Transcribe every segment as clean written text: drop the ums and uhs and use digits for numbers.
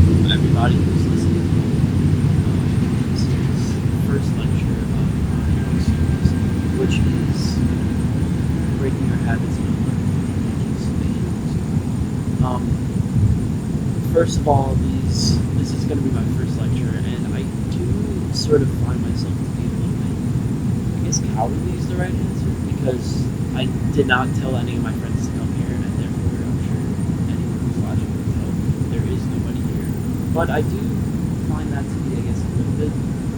everybody who's listening. This is the first lecture of our new series, which is breaking our habits and first of all, this is going to be my first lecture, and I do sort of find myself to be a little bit, I guess cowardly is the right answer, because I did not tell any of my friends to come here, and therefore I'm sure anyone who's watching will tell there is nobody here. But I do find that to be, I guess, a little bit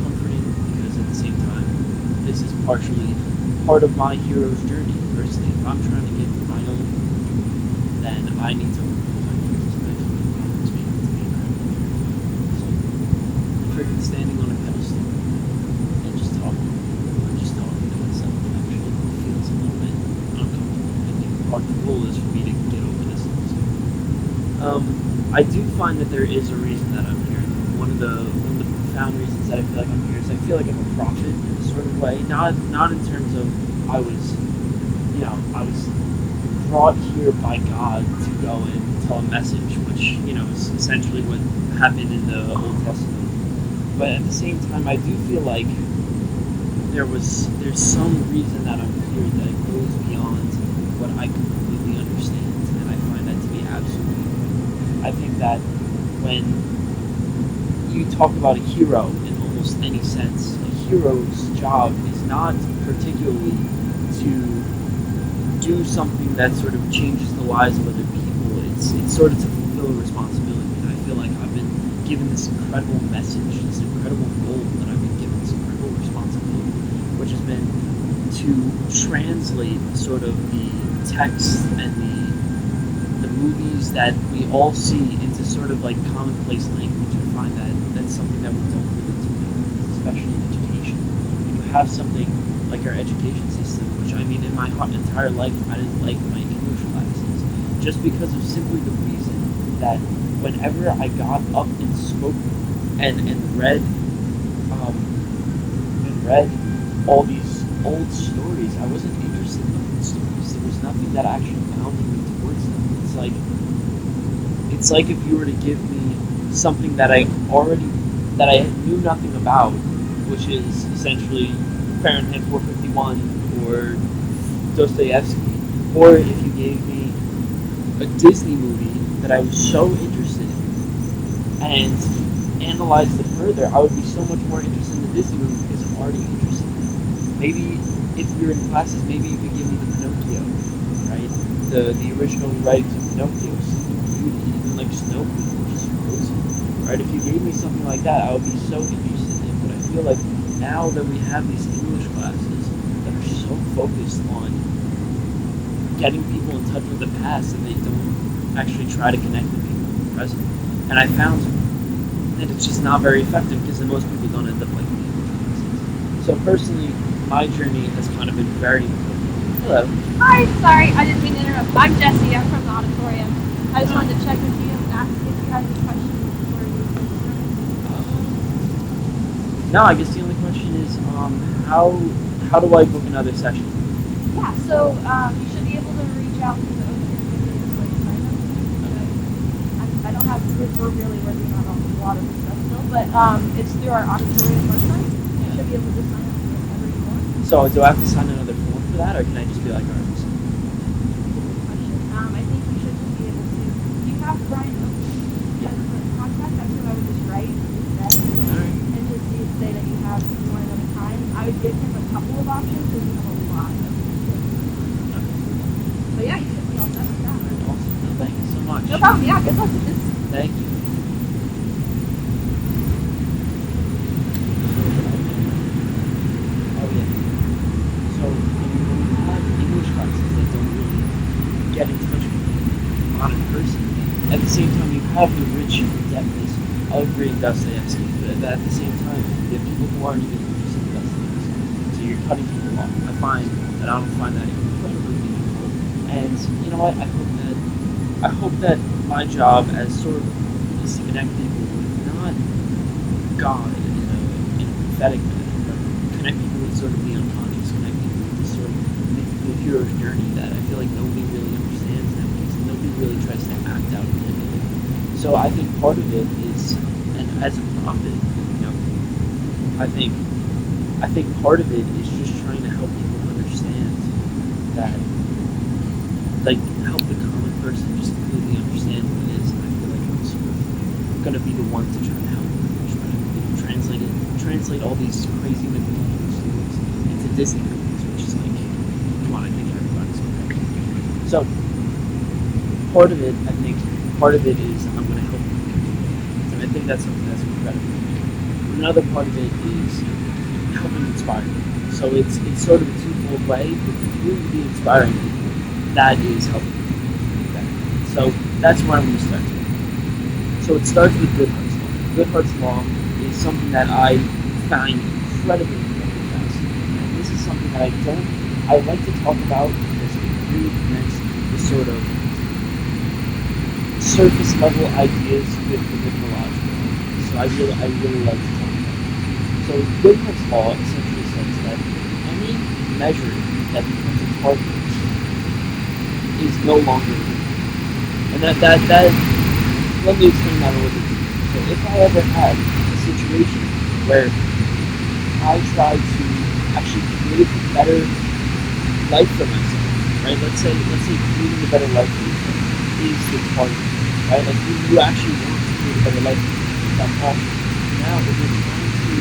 comforting, because at the same time, this is partially part of my hero's journey. Personally, if I'm trying to get my own, then I need to work with my friends, especially if I'm speaking to be incredibly careful. So, freaking standing on a pedestal and just talking to myself actually feels a little bit uncomfortable. I think part of the goal is for me to get over this. I do find that there is a reason that I'm here. One of the profound reasons that I feel like I'm here is I feel like I'm a prophet in a sort of way. Not in terms of I was brought here by God to go and tell a message, which is essentially what happened in the Old Testament. But at the same time, I do feel like there's some reason that I'm here that goes beyond what I completely understand, and I find that to be absolutely important. I think that when you talk about a hero in almost any sense, a hero's job is not particularly to do something that sort of changes the lives of other people. It's sort of to fulfill a responsibility. And I feel like I've been given this incredible message, this incredible goal, that I've been given this incredible responsibility, which has been to translate sort of the text and the movies that we all see into sort of like commonplace language. I find that that's something that we don't really do, especially in education. When you have something like our education system, which I mean in my entire life I didn't like my English classes, just because of simply the reason that whenever I got up and spoke and read all these old stories, I wasn't interested in the old stories. There was nothing that actually bounded me towards them. It's like if you were to give me something that I knew nothing about, which is essentially Fahrenheit 451 or Dostoevsky, or if you gave me a Disney movie that I was so interested in and analyzed it further, I would be so much more interested in the Disney movie because I'm already interested in it. Maybe if you're in classes, maybe you could give me the Pinocchio, right? The original writings of Pinocchio, Sleeping Beauty, even like Snow Queen, which is Frozen, right? If you gave me something like that, I would be so interested in it. But I feel like now that we have these English classes that are so focused on getting people in touch with the past, and they don't actually try to connect with people in the present. And I found that it's just not very effective because then most people don't end up liking English classes. So personally, my journey has kind of been very important. Hello. Hi, sorry, I didn't mean to interrupt. I'm Jessie, I'm from the auditorium. I just wanted to check with you and ask if you had any questions before you No, I guess the only question is, how do I book another session? Yeah, so you should be able to reach out to the OCD sign up. I don't have, we're really working on a lot of this stuff still, but it's through our auditorium website. You should be able to sign up for whatever you want. So do I have to sign another form for that, or can I just be like, alright? I think you should just be able to. Do you have Brian as a contact? That's who I would just write instead. Alright. And just say that you want another time. I would give him a couple of options because you have a lot of kids. So yeah, you should be all set with that. Awesome. No, thank you so much. No problem. Yeah, good luck with this. Thank you. Oh yeah. So when you have English classes that don't really get in touch with a modern person, at the same time you have the rich depthness of reading Dostoevsky, but at the same time you have people who aren't even interested in Dostoevsky. So you're cutting people off. I don't find that incredibly meaningful. And you know what? I hope that my job as sort of is to connect people with not God in a prophetic manner, but connect people with sort of the unconscious, connect people with this sort of mythical hero's journey that I feel like nobody really understands nowadays, and nobody really tries to act out and emulate. So I think part of it is, and as a prophet, I think part of it is just trying to help people understand that, like, help the common person just completely understand what it is. And I feel like I'm sort of gonna be the one to try to help them, try to translate all these crazy mythological stories into Disney movies, which is like, come on, I think everybody's okay. So part of it is I'm gonna help them, and I think that's something that's incredible. Another part of it is helping inspire people. So it's sort of a twofold way, but through the inspiring people, that is helping people. Okay? So that's where I'm going to start today. So it starts with Goodhart's Law. Goodhart's Law is something that I find incredibly fascinating. And this is something that I like to talk about because it really connects the sort of surface level ideas with the mythological ideas. So I really like to talk about it. So Goodhart's Law essentially says that any measure that becomes a target is no longer real. And that let me explain that a little bit. So if I ever had a situation where I try to actually create a better life for myself, right? Let's say creating a better life for yourself is the target, right? Like you actually want to create a better life for yourself. That's awesome. Now if you're trying to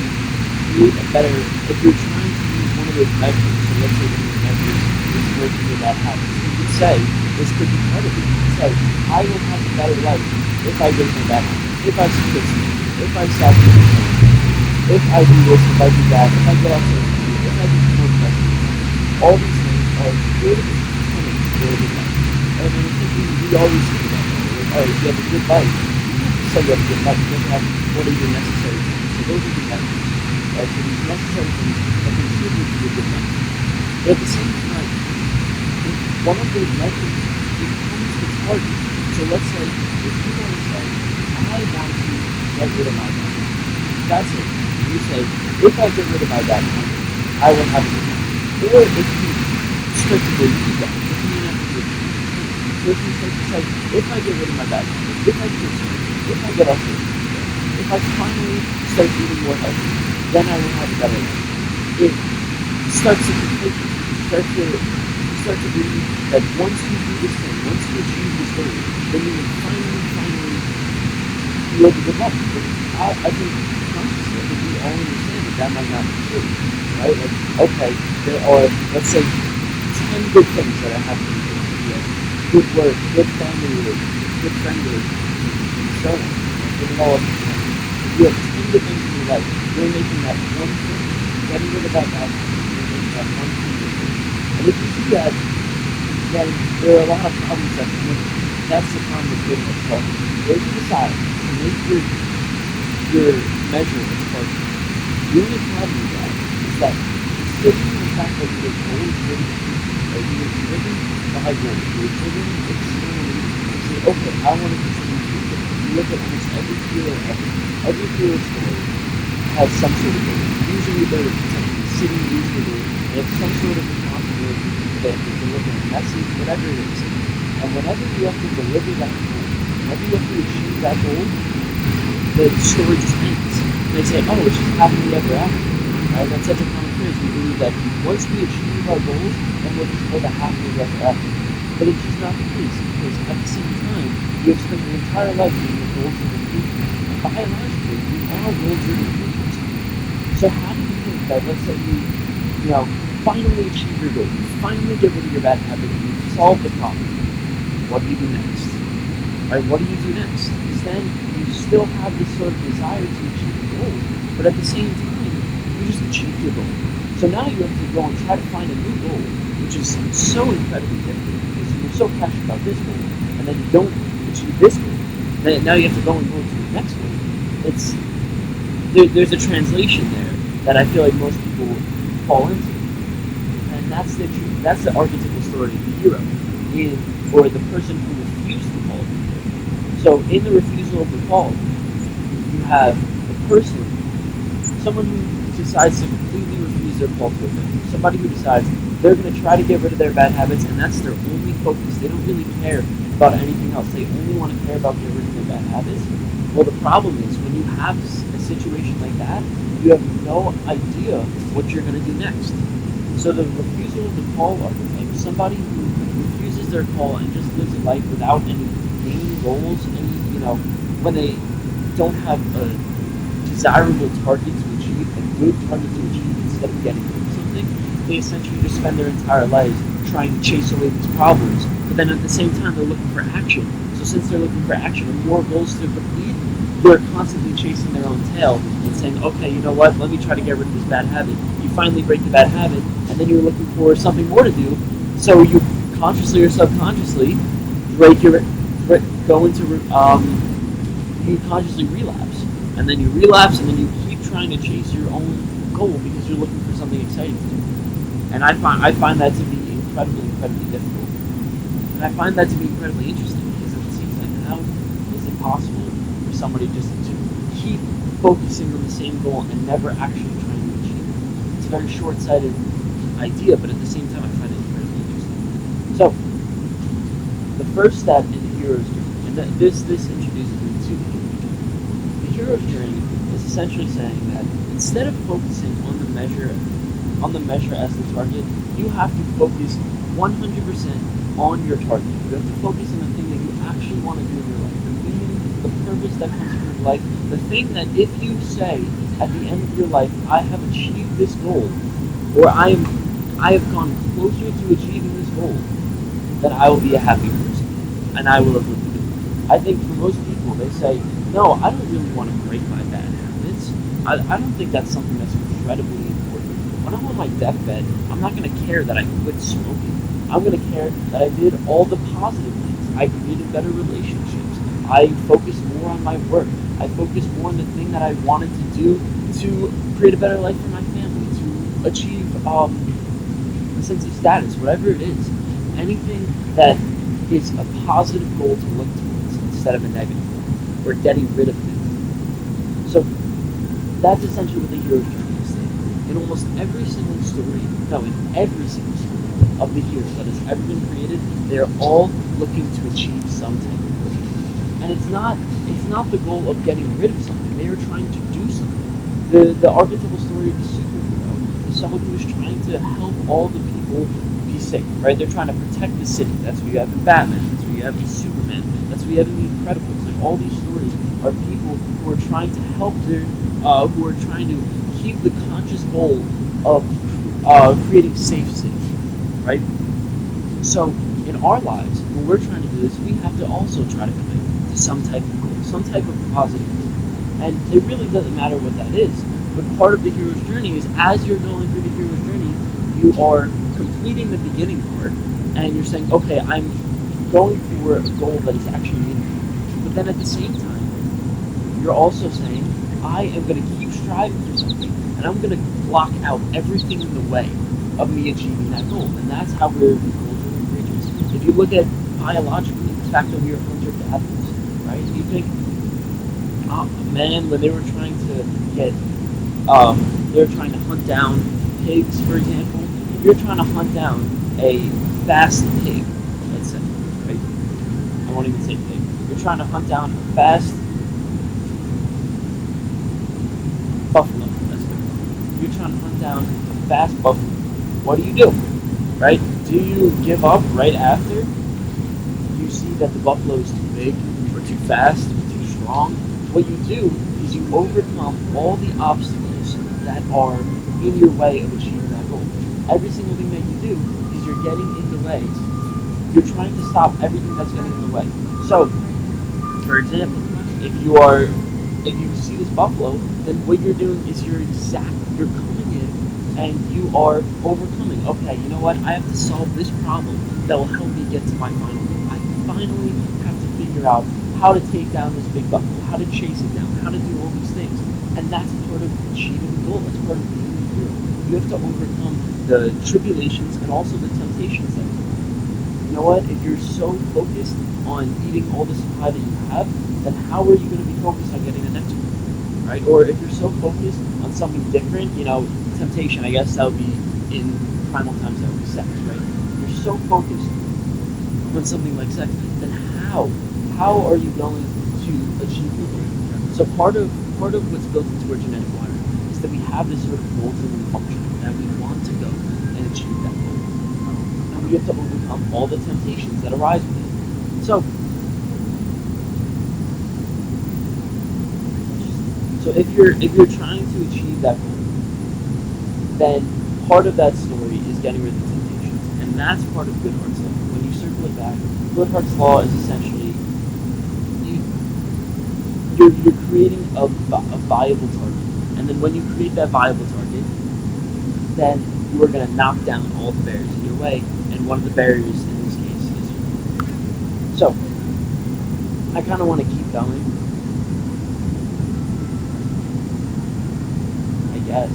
create a better, if you're trying to use one of those measures, so let's say one of the measures is working with that habit, you could say, this could be part of it. You could say, I will have a better life if I get my bad habit, if I skip sleep, if I stop doing something, if I do this, if I do that, if I get off social media, if I do more pressure. All these things are good tenets for a good life. And I think we always think about that. Like, all right, you have a good life. You say you have a good life. You don't have what are your necessary things. So those are the measures. Right? So these necessary things that contribute to a good life. But at the same time, if one of those measures becomes the target. So let's say, if you want to say, I want to get rid of my bad habit. That's it. You say, if I get rid of my bad habit, I will have a good life. Or if you start to believe that, if you have to do it. So if you start to say, if I get rid of my bad habit, if I quit smoking, if I get off social media, if I finally start eating more healthy, then I will have a better life. It starts to complete you. You start to believe that once you do this thing, once you achieve this goal, then you will finally live a good life. But I think consciously, I think we all understand that might not be true, right? Like, okay, there are, let's say, 10 good things that I have to do. Good work, good family relationships, good friend relationships, and so on. Bring it all up to 10. If you have 10 good things in your life, you're making that one thing. Getting rid of that bad habit, you're making that one thing. And if you do that, then there are a lot of problems that come with it. That's the problem with doing what's called. If you decide to make your measure as part of it, the only problem with that is that considering the fact that you were always driven, or you were driven by goals, you were driven externally to say, okay, I want to continue to do this. You look at almost every hero story has some sort of goal. Usually they're protecting the city, usually they have some sort of responsibility that they deliver a message, whatever it is. And whenever you have to deliver that goal, whenever you have to achieve that goal, the story just ends. They say, oh, it's just happily ever after. Right? That's such a common phrase. We believe that once we achieve our goals, then we'll just live a happily ever after. But it's just not the case, because at the same time, you have spent your entire life being a goal-driven creature. And biologically, we are goal-driven creatures. So how do you think that, let's say you finally achieve your goal, you finally get rid of your bad habit, and you solve the problem. What do you do next? Right? What do you do next? Because then you still have this sort of desire to achieve the goal, but at the same time, you just achieved your goal. So now you have to go and try to find a new goal, which is so incredibly difficult because you're so passionate about this goal, and then you don't achieve this goal. Then now you have to go and go to the next goal. There's a translation there that I feel like most people fall into, and that's the archetypal story of the hero, or the person who refused the call. So in the refusal of the call, you have a person, someone who decides to completely refuse their call to a thing. Somebody who decides they're going to try to get rid of their bad habits, and that's their only focus. They don't really care about anything else. They only want to care about getting rid of their bad habits. Well, the problem is when you have a situation like that, you have no idea what you're going to do next. So the refusal of the call archetype, somebody who refuses their call and just lives a life without any main goals, when they don't have a desirable target to achieve, a good target to achieve instead of getting rid of something, they essentially just spend their entire lives trying to chase away these problems, but then at the same time they're looking for action. So since they're looking for action and more goals to complete, they're constantly chasing their own tail and saying, okay, you know what, let me try to get rid of this bad habit. You finally break the bad habit, and then you're looking for something more to do, so you consciously or subconsciously you consciously relapse. And then you relapse, and then you keep trying to chase your own goal because you're looking for something exciting to do. And I find that to be incredibly difficult. And I find that to be incredibly interesting because it seems like how is it possible for somebody just to keep focusing on the same goal and never actually trying to achieve it? It's a very short-sighted idea, but at the same time I find it incredibly interesting. So, the first step in the hero's journey, and this introduces me to the hero's journey. The hero's journey is essentially saying that instead of focusing on the measure as the target, you have to focus 100% on your target. You have to focus on the thing that you actually want to do in your life, the meaning, the purpose that comes from your life, the thing that if you say at the end of your life, I have achieved this goal, or I have gone closer to achieving this goal, then I will be a happy person, and I will have lived a good life. I think for most people, they say, no, I don't really want to break my bad habits. I don't think that's something that's incredibly important. When I'm on my deathbed, I'm not going to care that I quit smoking. I'm going to care that I did all the positive things. I created better relationships. I focused more on my work. I focused more on the thing that I wanted to do to create a better life for my family, to achieve a sense of status, whatever it is. Anything that is a positive goal to look towards instead of a negative goal, or getting rid of things. So that's essentially what the hero's journey is saying. In almost every single story of the hero that has ever been created, they're all looking to achieve some type of goal. And it's not the goal of getting rid of something. They are trying to do something. The archetypal story of the superhero is someone who is trying to help all the people be safe, right? They're trying to protect the city. That's what you have in Batman. That's what you have in Superman. That's what you have in The Incredibles. Like all these stories are people who are trying to help who are trying to keep the conscious goal of creating safe cities, right? So in our lives, when we're trying to do this, we have to also try to commit to some type of goal, some type of positive goal. And it really doesn't matter what that is. But part of the hero's journey is as you're going through the hero's journey, you are completing the beginning part, and you're saying, okay, I'm going for a goal that is actually meaningful. But then at the same time, you're also saying, I am going to keep striving for something, and I'm going to block out everything in the way of me achieving that goal. And that's how we're goal-driven creatures. If you look at biologically, the fact that we are hunter gatherers, right? You think, man, when they were trying to hunt down pigs, for example. If you're trying to hunt down a fast pig, let's say, right? I won't even say pig. You're trying to hunt down a fast buffalo. That's good. You're trying to hunt down a fast buffalo. What do? Right? Do you give up right after you see that the buffalo is too big, or too fast, or too strong? What you do is you overcome all the obstacles that are in your way of achieving that goal. Every single thing that you do is you're getting in the way. You're trying to stop everything that's getting in the way. So, for example, if you see this buffalo, then what you're doing is you're coming in and you are overcoming. Okay, you know what? I have to solve this problem that will help me get to my final goal. I finally have to figure out how to take down this big buffalo, how to chase it down, how to do all these things. And that's part of achieving the goal. That's part of being a hero. You have to overcome the tribulations and also the temptations that come. You know what? If you're so focused on eating all the supply that you have, then how are you going to be focused on getting the next one? Right? Or if you're so focused on something different, temptation, I guess that would be in primal times, that would be sex, right? If you're so focused on something like sex, then how are you going to achieve the goal. So part of what's built into our genetic wiring is that we have this sort of golden function that we want to go and achieve that goal. And we have to overcome all the temptations that arise with it. So if you're trying to achieve that goal, then part of that story is getting rid of the temptations. And that's part of Goodhart's law. When you circle it back, Goodhart's law is essentially you're creating a viable target. And then when you create that viable target, then you are going to knock down all the barriers in your way. And one of the barriers in this case is you. So, I kind of want to keep going. I guess.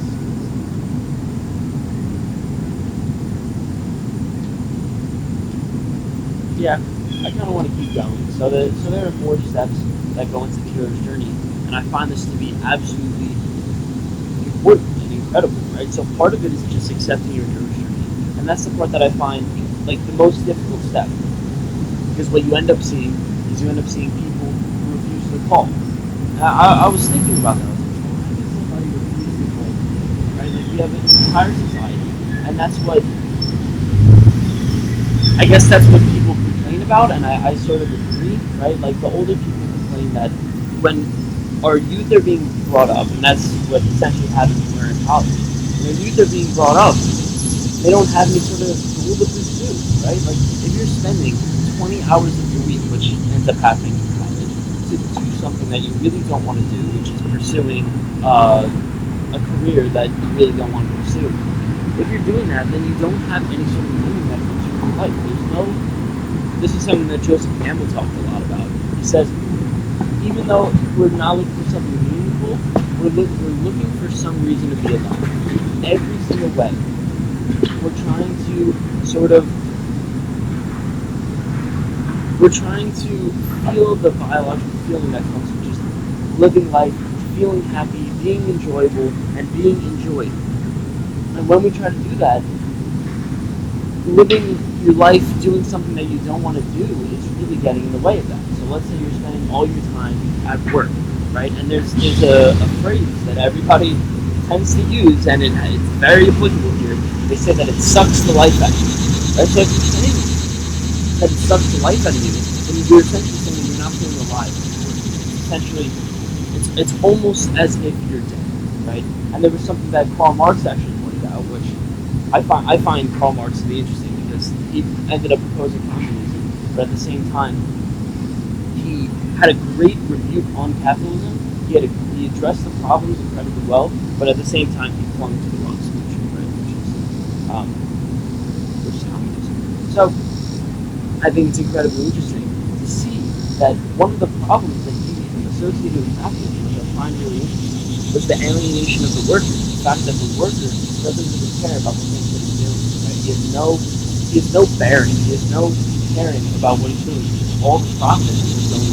Yeah, I kind of want to keep going. So there are 4 steps that go into the hero's journey, and I find this to be absolutely important and incredible, right? So part of it is just accepting your hero's journey, and that's the part that I find like the most difficult step, because what you end up seeing is people who refuse to call. I was thinking about that. I was like, why does somebody refuse to call? Right? Like we have an entire society, and that's what I guess that's what people complain about, and I sort of agree, right? Like the older people complain that when our youth are being brought up, and that's what essentially happens when we're in college. When our youth are being brought up, they don't have any sort of goal to pursue, right? Like if you're spending 20 hours of your week, which ends up happening in college, to do something that you really don't want to do, which is pursuing a career that you really don't want to pursue. If you're doing that, then you don't have any sort of meaning that comes from your life. This is something that Joseph Campbell talked a lot about. He says, even though we're not looking for something meaningful, we're looking for some reason to be alive. Every single way. We're trying to feel the biological feeling that comes from just living life, feeling happy, being enjoyable, and being enjoyed. And when we try to do that, living your life doing something that you don't want to do is really getting in the way of that. So let's say you're spending all your time at work, right? And there's a phrase that everybody tends to use, and it's very applicable here. They say that it sucks the life out of you. Right? So if you're saying that it sucks the life out of you, then you're essentially saying you're not feeling alive. Essentially, it's almost as if you're dead, right? And there was something that Karl Marx actually pointed out, which I find Karl Marx to be interesting because he ended up proposing communism, but at the same time, he had a great rebuke on capitalism. He addressed the problems incredibly well, but at the same time, he clung to the wrong solution, right? Which is communism. So I think it's incredibly interesting to see that one of the problems that he associated with capitalism, which I find really interesting, was the alienation of the worker. The fact that the worker doesn't really care about the things that he's doing. Right? He has no bearing. He has no caring about what he's doing. All the profits are going to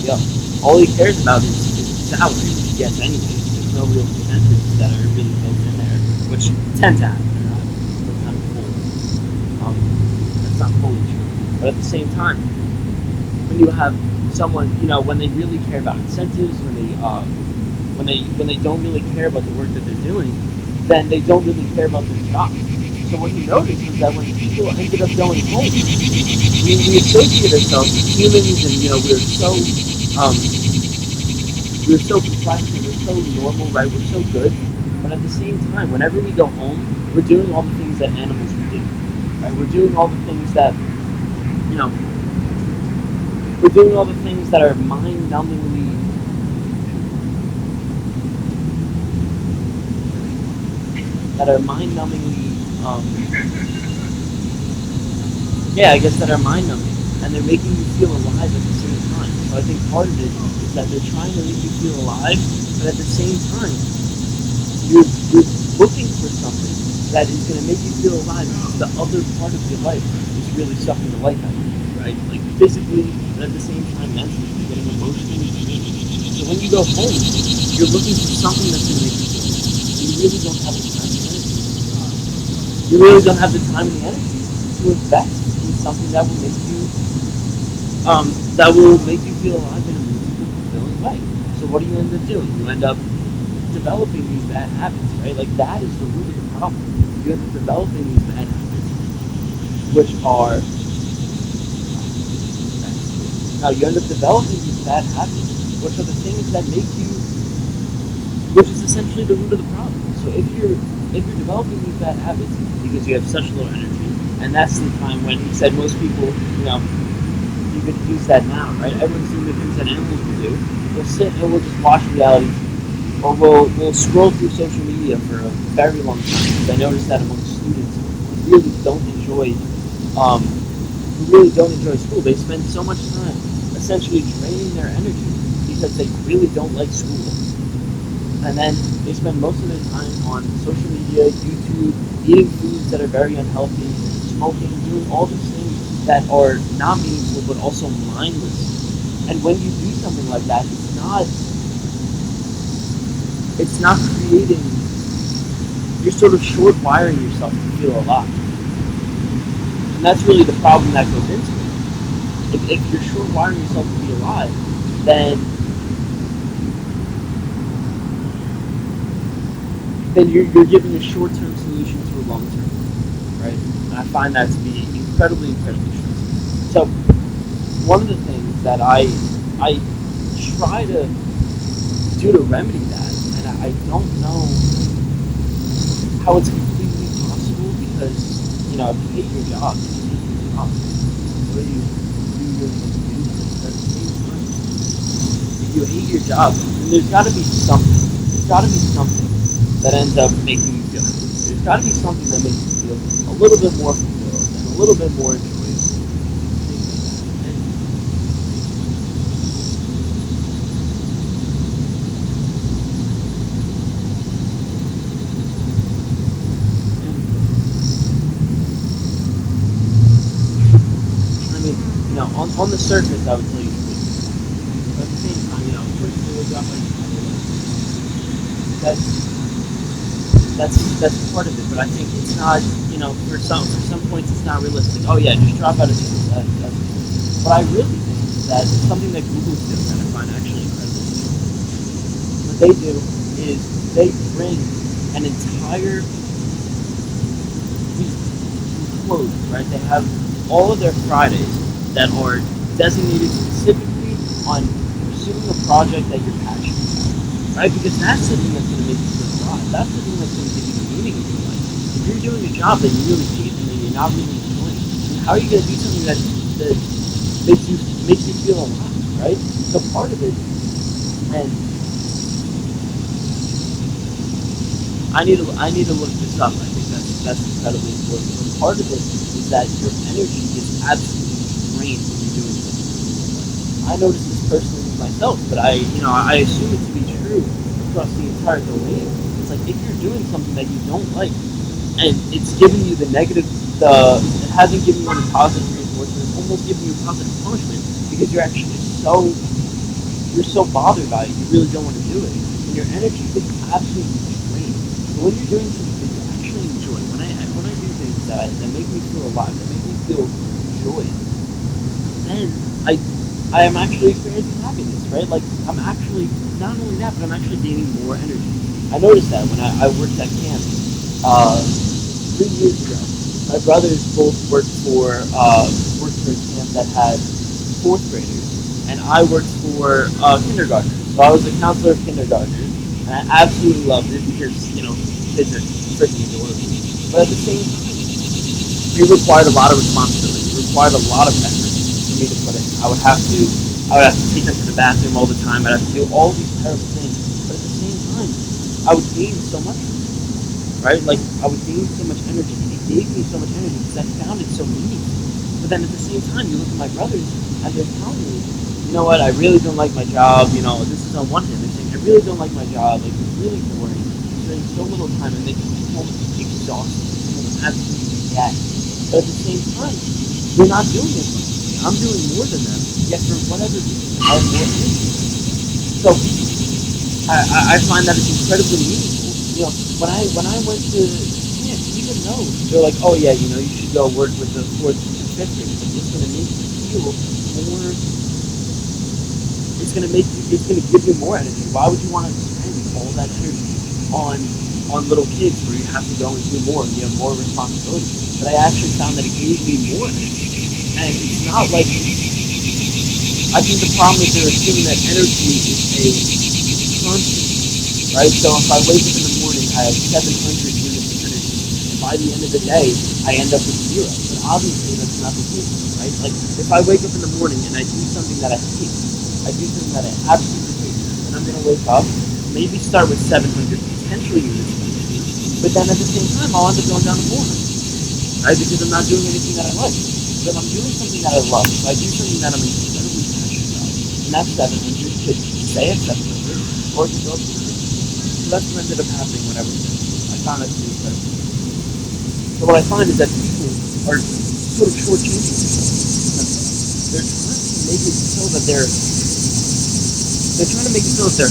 up. All he cares about is his salary, which he gets anyway. There's no real incentives that are really built in there, which tend to happen. They're kind of full. That's not fully true. But at the same time, when you have someone, when they really care about incentives, when they don't really care about the work that they're doing, then they don't really care about their job. So what you notice is that when people ended up going home, we associate ourselves with humans, and we're so complex and we're so normal, right? We're so good. But at the same time, whenever we go home, we're doing all the things that animals would do, right? We're doing all the things that we're doing all the things that are mind-numbingly mind-numbing, and they're making you feel alive at the same time. So I think part of it is that they're trying to make you feel alive, but at the same time, you're looking for something that is going to make you feel alive because the other part of your life is really sucking the life out of you, right? Like physically, but at the same time mentally, you're getting emotionally drained. So when you go home, you're looking for something that's going to make you feel alive. You really don't have the time and energy. You really don't have the time and the energy to invest in something that will make you feel alive in a meaningful, fulfilling right. So what do you end up doing? You end up developing these bad habits, right? Like that is the root of the problem. You end up developing these bad habits, which are now you end up developing these bad habits, which are the things that make you, which is essentially the root of the problem. So if you're developing these bad habits because you have such low energy, and that's the time when he said most people, you could use that now, right? Everyone's doing the things that animals will do. We'll sit and we'll just watch reality, or we'll scroll through social media for a very long time. Because I noticed that among students who really don't enjoy school. They spend so much time essentially draining their energy because they really don't like school. And then they spend most of their time on social media, YouTube, eating foods that are very unhealthy, smoking, doing all these things that are not meaningful but also mindless. And when you do something like that, it's not creating, you're sort of short wiring yourself to feel alive. And that's really the problem that goes into it. If you're short wiring yourself to be alive, then you're giving a short-term solution to a long-term, right? And I find that to be incredibly, incredibly stressful. So one of the things that I try to do to remedy that, and I don't know how it's completely possible because if you hate your job, you hate your job. What do you really want to do? But at the same time, if you hate your job, then there's got to be something. There's got to be something that ends up making you feel happy. There's got to be something that makes you feel a little bit more fulfilled and a little bit more enjoyable. On the surface, I would tell you, but at the same time, personally, that's part of it. But I think it's not, for some points, it's not realistic. Oh yeah, just drop out of school. But I really think that something that Google's doing that I find actually incredible. What they do is they bring an entire week closed, right? They have all of their Fridays that are designated specifically on pursuing a project that you're passionate about, right? Because that's the thing that's going to make you feel alive. That's the thing that's going to give you the meaning of your life. If you're doing a job that you really hate and that you're not really enjoying, then how are you going to do something that makes you feel alive, right? So part of it, and I need to look this up. I think that's incredibly important. But part of it is that your energy is absolutely drained when you're doing something. I notice this personally with myself, but I assume it to be true across the entire domain. It's like if you're doing something that you don't like, and it's giving you it hasn't given you any positive reinforcement. It's almost giving you positive punishment because you're so bothered by it. You really don't want to do it, and your energy is absolutely drained. But when you're doing something that you actually enjoy, when I do things that make me feel alive, that make me feel joy, then I am actually experiencing happiness, right? Like I'm actually not only that, but I'm actually gaining more energy. I noticed that when I worked at camp 3 years ago. My brothers both worked for a camp that had fourth graders, and I worked for kindergartners. So I was a counselor of kindergartners, and I absolutely loved it because kids are freaking adorable. But at the same time, it required a lot of responsibility. It required a lot of effort for me to put in. I would have to take them to the bathroom all the time. I'd have to do all these terrible things. But at the same time, I would gain so much, right? Like I would gain so much energy. It gave me so much energy because I found it so meaningful. But then at the same time, you look at my brothers and they're telling me, you know what? I really don't like my job. This is on one hand. They're saying I really don't like my job. Like it's really boring. I'm spending so little time, and they come home exhausted. Absolutely gassed. But at the same time, they're not doing as much. I'm doing more than them, yet for whatever reason, I have more energy. So I find that it's incredibly meaningful. When I went to camp, even though they're like, oh yeah, you should go work with the fourth and fifth graders, like it's going to make you feel more it's gonna give you more energy. Why would you want to spend all that energy on little kids where you have to go and do more and you have more responsibility? But I actually found that it gave me more energy. And it's not like I think the problem is they're assuming that energy is a constant, right? So if I wake up in the morning, I have 700 units of energy. And by the end of the day, I end up with zero. But obviously, that's not the case, right? Like if I wake up in the morning and I do something that I hate, I do something that I absolutely hate, then I'm gonna wake up, maybe start with 700 potential units of energy, but then at the same time, I'll end up going down to 400, right? Because I'm not doing anything that I like. But if I'm doing something that I love, if I do something that I'm incredibly passionate about, and that's 700, could stay at 700, or it could go up to 100. So that's what ended up happening when I was there. I found that to be incredible. So what I find is that people are sort of shortchanging themselves. They're trying to make it so that they're trying to make it so that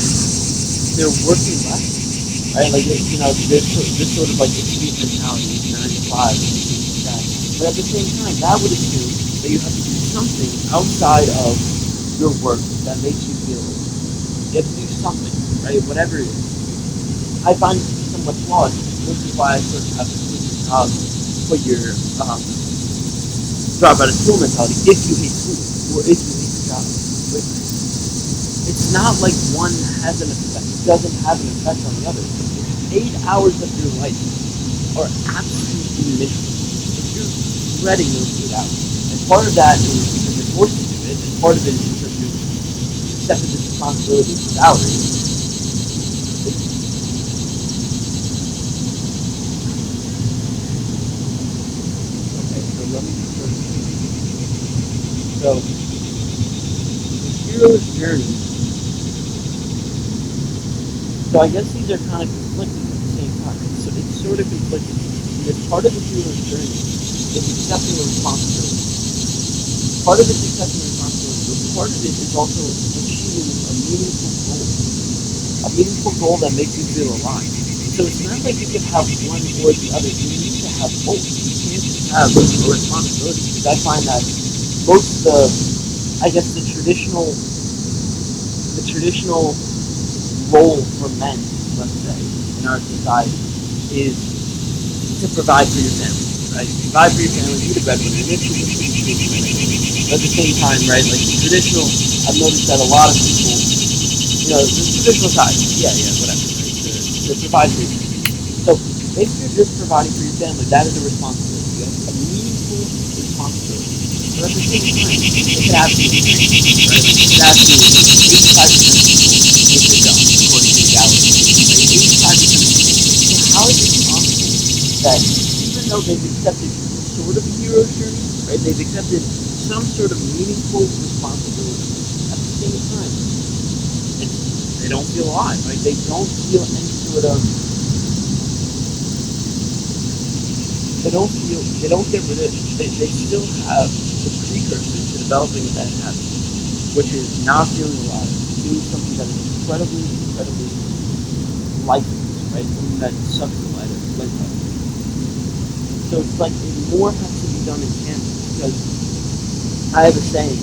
they're working less, right? Like this sort of like the sleep mentality, 9 to 5, and things like that. But at the same time, that would assume that you have to do something outside of your work that makes you feel it. You have to do something, right? Whatever it is. I find it to be somewhat flawed, which is why I sort of have this job, put your drop out of school mentality if you hate school or if you hate your job. But it's not like one has an effect, doesn't have an effect on the other. 8 hours of your life are absolutely miserable. If you're dreading those 8 hours, and part of that is because you're forced to do it, and part of it is because you've accepted this responsibility of salary. Okay, so let me just sort of. So, the hero's journey. So I guess these are kind of conflicting at the same time. So it's sort of conflicting because part of the hero's journey is accepting the responsibility. Part of it's accepting the responsibility, but part of it is also achieving a meaningful goal that makes you feel alive. So it's not like you can have one or the other. You need to have both. You can't just have a responsibility. Because I find that most of I guess the traditional role for men, let's say, in our society, is to provide for your family, right? Provide for your family, be the breadwinner, make sure you're but at the same time, right, like the traditional, I've noticed that a lot of people, the traditional side, whatever, right, to provide for your family. So if you're just providing for your family, that is a responsibility. You have a meaningful responsibility. But at the same time, it could ask you, right? Like it could ask you 85% of people hate their job, according to Gallup, right? 85% of people. So how is it possible that even though they've accepted sort of a hero's journey, right? They've accepted some sort of meaningful responsibility. At the same time, they don't feel alive, right? They don't feel any sort of they don't get rid of they still have the precursor to developing a bad habit, which is not feeling alive, doing something that is incredibly lifeless, right? Something that sucks the life out. So it's like more has to be done in tandem because I have a saying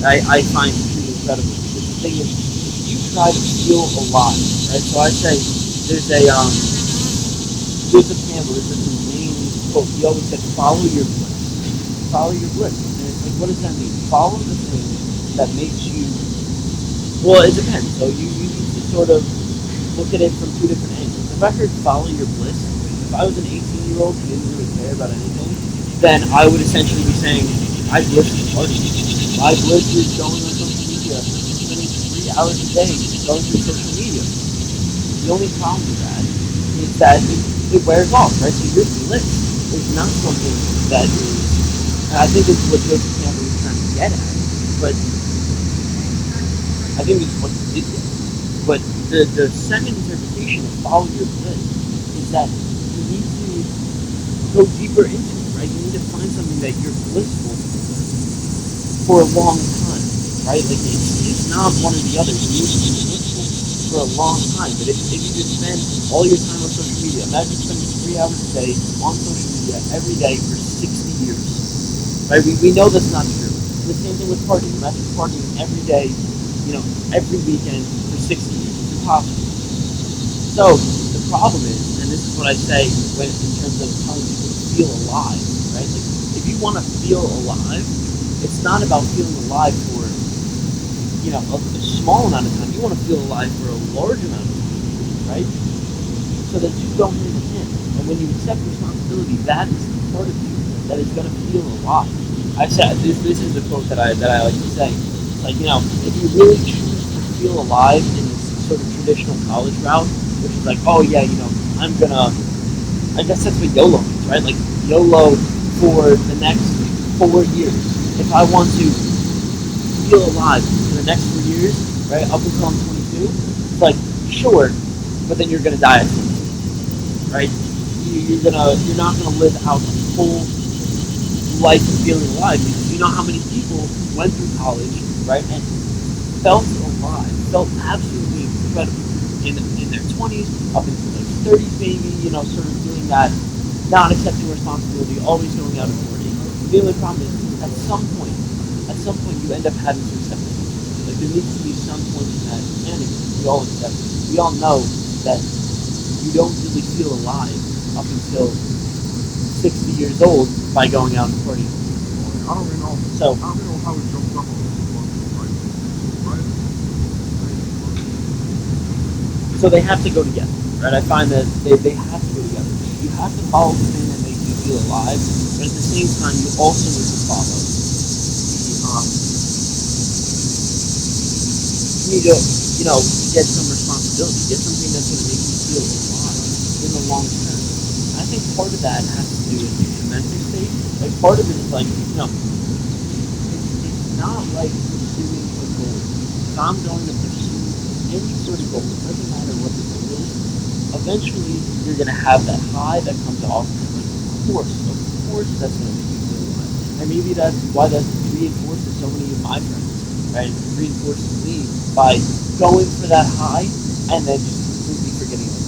that I find really incredible. Because the thing is, if you try to feel alive, right? So I say Joseph Campbell, there's this amazing quote. He always said, "Follow your bliss." Follow your bliss. And it's like, what does that mean? Follow the thing that makes you. Well, it depends. So you need to sort of look at it from two different angles. If I heard "follow your bliss," if I was an 18-year-old who didn't really care about anything, then I would essentially be saying, "My bliss is partying. My bliss is going on social media, spending 3 hours a day going through social media." The only problem with that is that it wears off, right? So your bliss is not something that is, and I think it's what Joseph Campbell was trying to get at, but I think it's what he did get. But the second interpretation of follow your bliss is that you need to go deeper into it, right? You need to find something that you're blissful for a long time, right? Like it's not one or the other. You need to be blissful for a long time. But if you just spend all your time on social media, imagine spending 3 hours a day on social media every day for 60 years, right? We know that's not true. And the same thing with partying. Imagine partying every day every weekend for 60 years. It's impossible. So the problem is, and this is what I say in terms of telling people to feel alive, right? Like if you want to feel alive, it's not about feeling alive for a small amount of time. You want to feel alive for a large amount of time, right? So that you go hand in hand. And when you accept responsibility, that is the part of you that is going to feel alive. I said this is a quote that I like to say. It's like, if you really choose to feel alive in this sort of traditional college route, which is like, oh yeah, I guess that's what YOLO means, right? Like YOLO for the next 4 years. If I want to feel alive for the next 4 years, right, up until I'm 22, it's like, sure, but then you're gonna die at 22, right? You're not gonna live out the full life of feeling alive, because you know how many people went through college, right, and felt alive, felt absolutely incredible in their 20s, up into their 30s, maybe, sort of doing that, not accepting responsibility, always going out of party. The only problem is, at some point, you end up having to accept it. Like, there needs to be some point in that mechanic. We all accept it. We all know that you don't really feel alive up until 60 years old by going out and partying. I don't really know. So, I don't really know how it jumps up on this one, right? So they have to go together, right? I find that they have to go together. You have to follow the thing that makes you feel alive, but at the same time, you also need to follow the you need to, get some responsibility, get something that's going to make you feel alive in the long term. And I think part of that has to do with your mental state. Like, part of it is like, it's not like pursuing a goal. If I'm going to pursue any sort of goal, it doesn't matter what the goal is, eventually you're going to have that high that comes off. Of course that's going to make you feel alive. And maybe that's why that reinforces so many of my friends, right? It reinforces me by going for that high and then just completely forgetting it,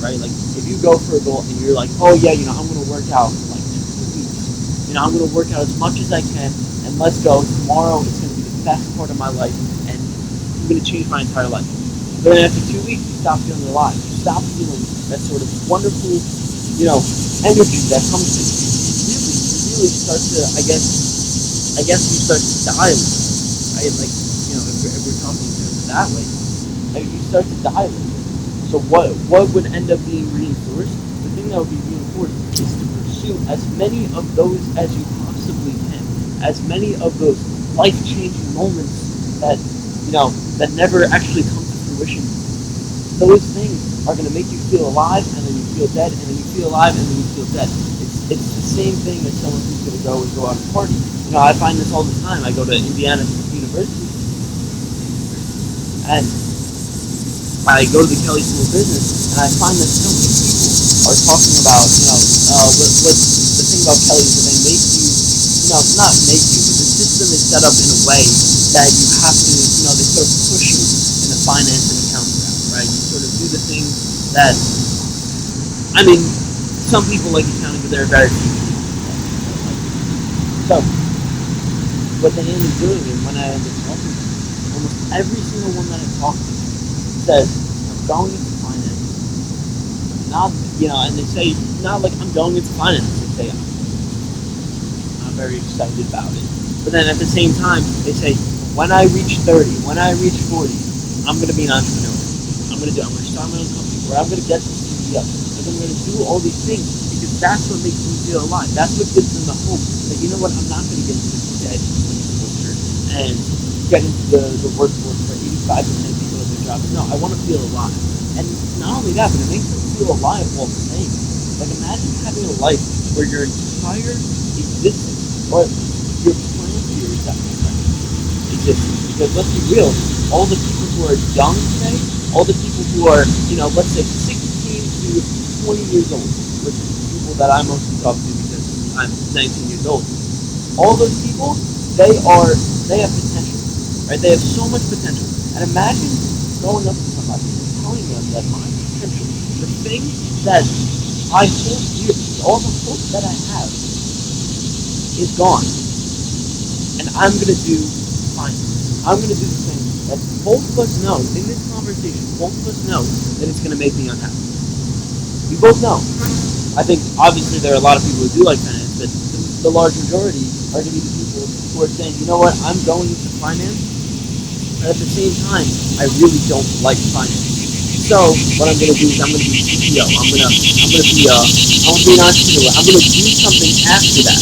right? Like, if you go for a goal and you're like, oh yeah, I'm going to work out for like 2 weeks. I'm going to work out as much as I can, and let's go. Tomorrow it's going to be the best part of my life, and I'm going to change my entire life. But then after 2 weeks, you stop feeling alive. You stop feeling that sort of wonderful, energy that comes to you. You really start to, I guess you start to die, right? Like, if we're talking in terms of that way, like, you start to die. So what would end up being reinforced? The thing that would be reinforced is to pursue as many of those as you possibly can, as many of those life-changing moments that that never actually come to fruition. Those things are going to make you feel alive, and then you feel dead, and then you feel alive, and then you feel dead. It's the same thing as someone who's going to go out and party. I find this all the time. I go to Indiana University, and I go to the Kelley School of Business, and I find that so many people are talking about, what the thing about Kelley is that they make you, not make you, but the system is set up in a way that you have to, they sort of push you in the finance and accounting route, right? You sort of do the things that, some people like accounting, but there are very few people. So, what they end up doing is, when I end up talking to them, almost every single one that I talk to says, I'm going into finance. Not, and they say, not like I'm going into finance. They say, I'm not very excited about it. But then at the same time, they say, when I reach 30, when I reach 40, I'm going to be an entrepreneur. I'm going to start my own company, where I'm going to get to CEO. And I'm going to do all these things, because that's what makes me feel alive. That's what gives them the hope that, I'm not going to get into this dead culture and get into the workforce for 85% of people at their jobs. No, I want to feel alive. And not only that, but it makes them feel alive while the same. Like, imagine having a life where your entire existence, or your plan for your existence. Because let's be real, all the people who are young today, all the people who are, let's say 16 to 20 years old, which is the people that I mostly talk to because I'm 19 years old. All those people, they have potential, right? They have so much potential. And imagine going up to somebody and telling them that my potential, the thing that I hold dear, all the hope that I have, is gone. And I'm going to do finance. I'm going to do the same. that both of us know, in this conversation, both of us know that it's going to make me unhappy. We both know. I think obviously there are a lot of people who do like finance, but the large majority are going to be the people who are saying, you know what, I'm going into finance, but at the same time, I really don't like finance. So what I'm going to do is I'm going to be CEO. I'm going to be an entrepreneur. I'm going to do something after that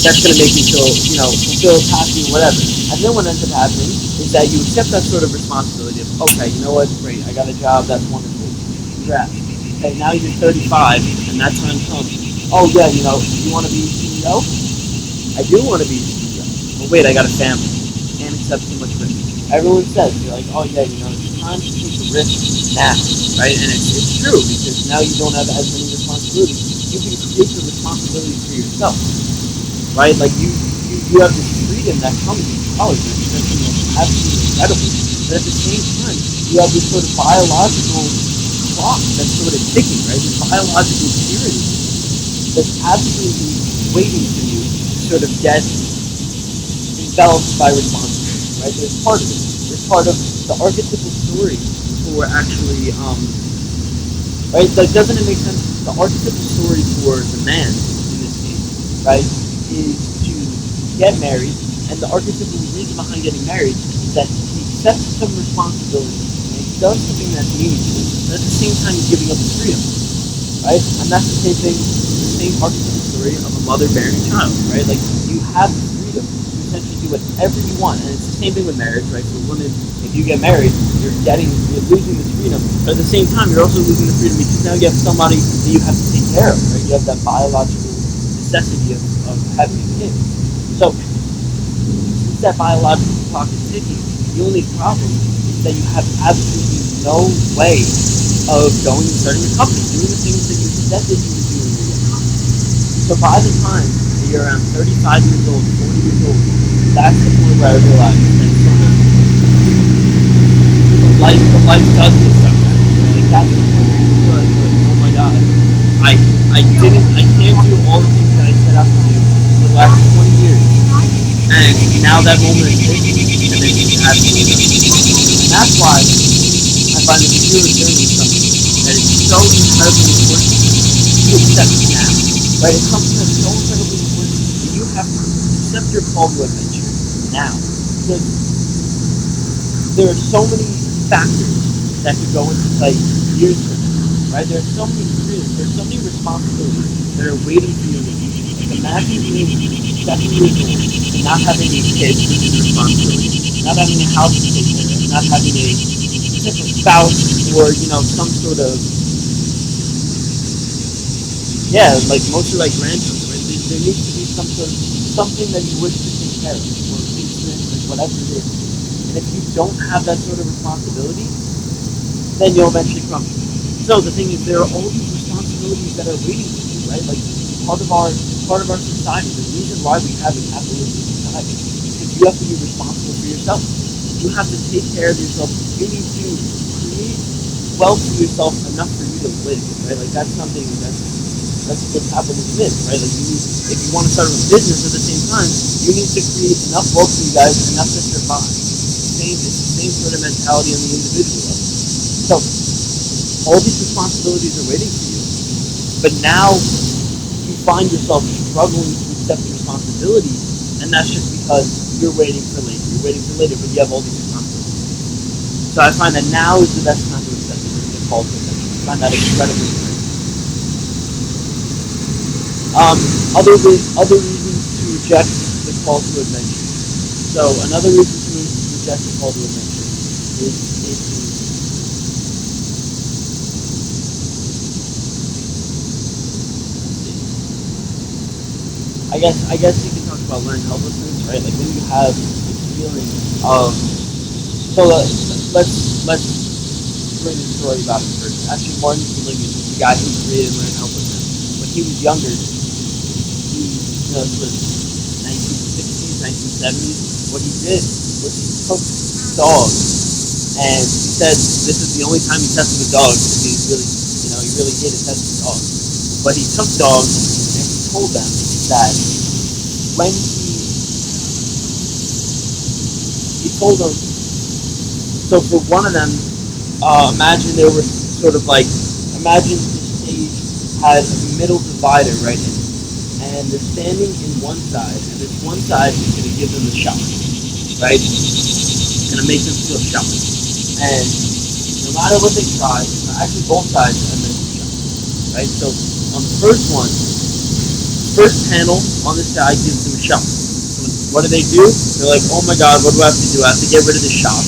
that's going to make me feel, fulfilled, happy, whatever. And then what ends up happening is that you accept that sort of responsibility of, okay, you know what, great, I got a job, that's wonderful. Congrats. Okay, now you're 35, and that time comes. Oh yeah, you want to be CEO? I do want to be CEO. But wait, I got a family. Can't accept too much risk. Everyone says, you're like, oh yeah, it's time to take the risk now, right? And it's true, because now you don't have as many responsibilities. You can create the responsibilities for yourself, right? Like you have this freedom that comes with college, and it's something that's absolutely incredible. But at the same time, you have this sort of biological clock that's sort of ticking, right? This biological period that's absolutely waiting for you to sort of get enveloped by responsibility, right? There's part of it. There's part of the archetypal story for actually, right? Like, doesn't it make sense? The archetypal story for the man in this case, right, is to get married, and the archetypal reason behind getting married is that he accepts some responsibility and he does something that's meaningful, but at the same time he's giving up his freedom, right? And that's the same thing, the same archetypal story of a mother bearing a child, right? Like, you have the freedom to essentially do whatever you want, and it's the same thing with marriage, right? For women, if you get married, you're losing this freedom, but at the same time, you're also losing the freedom because now you have somebody that you have to take care of, right? You have that biological necessity of having a kid. So, since that biological clock is ticking, the only problem is that you have absolutely no way of going and starting a company, doing the things that you said that you would do when you get home. So by the time that you're around 35 years old, 40 years old, that's the point where I realized that sort of the life does get stuck at. Like, that's the point where you realize, like, oh my god, I can't do all the things that I set out to do for the last 20 years. And now that moment is hitting, and then you absolutely does. And that's why I find the hero's journey something that is so incredibly important to accept now. Right? It's something that's so incredibly important that you have to accept your call to adventure now. Because there are so many factors that could go into play years from now. Right? There are so many freedoms, there are so many responsibilities that are waiting for you in the future. Like, imagine being 7 years old and not having any kids, which is a responsibility, not having a house to take care of, not having a potential spouse or, some sort of, like mostly like grandchildren, right? There needs to be something that you wish to take care of, or incident, like whatever it is. And if you don't have that sort of responsibility, then you'll eventually crumble. So the thing is, there are all these responsibilities that are waiting for you, right? Like, part of our society. The reason why we have a capitalistic society is because you have to be responsible for yourself. You have to take care of yourself. You need to create wealth for yourself enough for you to live, right? Like, that's something that's what capitalism is, right? Like, if you want to start a business at the same time, you need to create enough wealth for you guys, enough to survive. It's the same sort of mentality on the individual level. So, all these responsibilities are waiting for you, but now you find yourself struggling to accept responsibility, and that's just because you're waiting for later. You're waiting for later, but you have all these responsibilities. So I find that now is the best time to accept the call to attention. I find that incredibly important. Other reasons to reject the call to adventure. So another reason to reject the call to adventure is I guess you can talk about learned helplessness, right? Like, when you have this feeling of, so let's bring a story about a person. Actually, Martin Luther King is the guy who created learned helplessness. When he was younger, this was 1960s, 1970s. What he did was he took dogs, and he said this is the only time he tested with dogs because he really hated testing dogs. But he took dogs and he told them that when he told them So for one of them, imagine there was sort of like, imagine the stage had a middle divider right in it, and they're standing in one side, and this one side is going to give them the shock, right? It's going to make them feel shocked, and no matter what they try, actually both sides are meant to shock, right? So on the first one, first panel on this side gives them a shock. So what do? They're like, oh my god, what do I have to do? I have to get rid of this shock.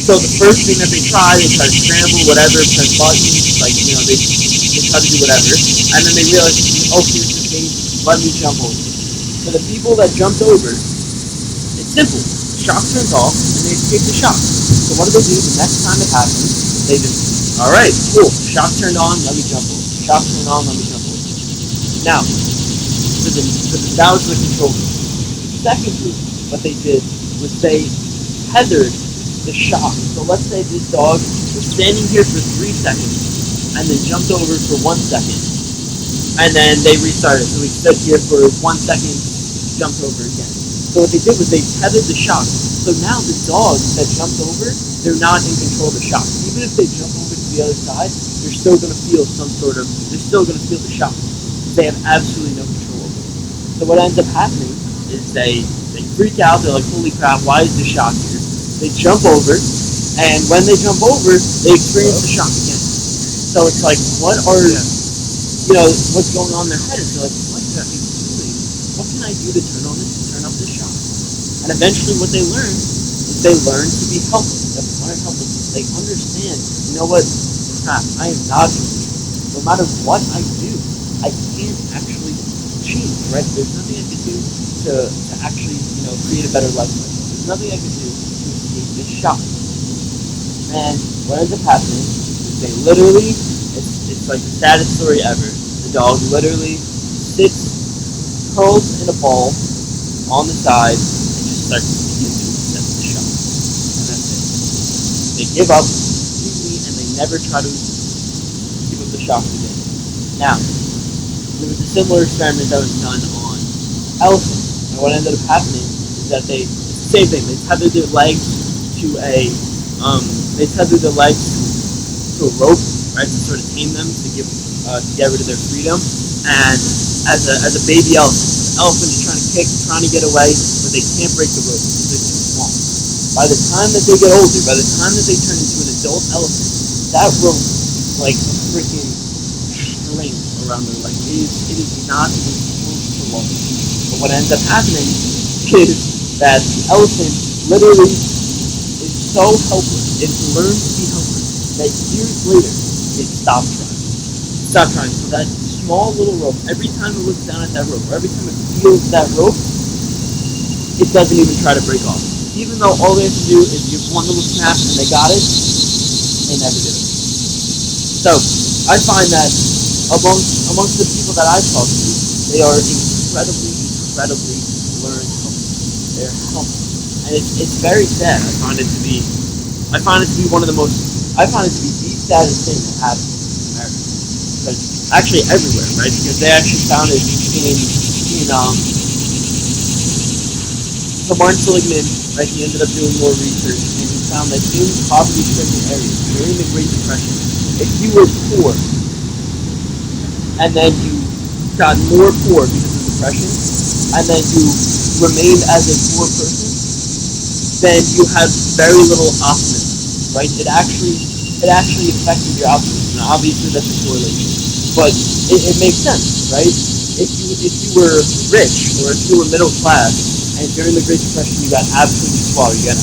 So the first thing that they try to scramble, whatever, press buttons, like, they try to do whatever, and then they realize, oh, here's the thing, let me jump over. For the people that jumped over, it's simple. Shock turns off, and they escape the shock. So what do? The next time it happens, they just, alright, cool, shock turned on, let me jump over. Shock turned on, let me jump over. Now, that was the controller. Secondly, what they did was they tethered the shock. So let's say this dog was standing here for 3 seconds and then jumped over for 1 second, and then they restarted. So we stood here for 1 second, jumped over again. So what they did was they tethered the shock. So now the dogs that jumped over, they're not in control of the shock. Even if they jump over to the other side, they're still going to feel they're still going to feel the shock. They have absolutely no control over it. So what ends up happening is they freak out. They're like, holy crap, why is the shock here? They jump over, and when they jump over, they experience the shock again. So it's like, what's going on in their head? It's like, what the heck is doing? What can I do to turn on this, to turn up this shock? And eventually what they learn is they learn to be helpless. They learn helplessness. They understand, you know what, crap, I am not in control. No matter what I do, I can't actually change, right? There's nothing I can do to actually, create a better life. There's nothing I can do to escape this shock. And what ends up happening is they literally, it's like the saddest story ever. The dog literally sits, curls in a ball on the side, and just starts to begin to accept the shock. And that's it. They give up completely, and they never try to give up the shock again. Now, there was a similar experiment that was done on elephants, and what ended up happening is that it's the same thing. They tethered their legs to a rope, right, to sort of tame them, to get rid of their freedom. And as a baby elephant, the elephant is trying to kick, trying to get away, but they can't break the rope because they're too small. By the time that they get older, by the time that they turn into an adult elephant, that rope is like a freaking string around their leg. It is not even close to long. But what ends up happening is that the elephant literally is so helpless, it learns to be helpless, that years later, it stopped trying. So that small little rope, every time it looks down at that rope, or every time it feels that rope, it doesn't even try to break off. Even though all they have to do is give one little snap and they got it, they never do it. So, I find that amongst the people that I talk to, they are incredibly learned helpless. They're helpless. And it's very sad. I find it to be one of the I find it to be the saddest thing that happens in America. But actually everywhere, right? Because they actually found it so Martin Seligman, right, he ended up doing more research, and he found that in poverty-stricken areas during the Great Depression, if you were poor, and then you got more poor because of depression, and then you remained as a poor person, then you had very little optimism, right? It actually affected your optimism. Now, obviously, that's a correlation, but it makes sense, right? If you were rich, or if you were middle class, and during the Great Depression you got absolutely swallowed, you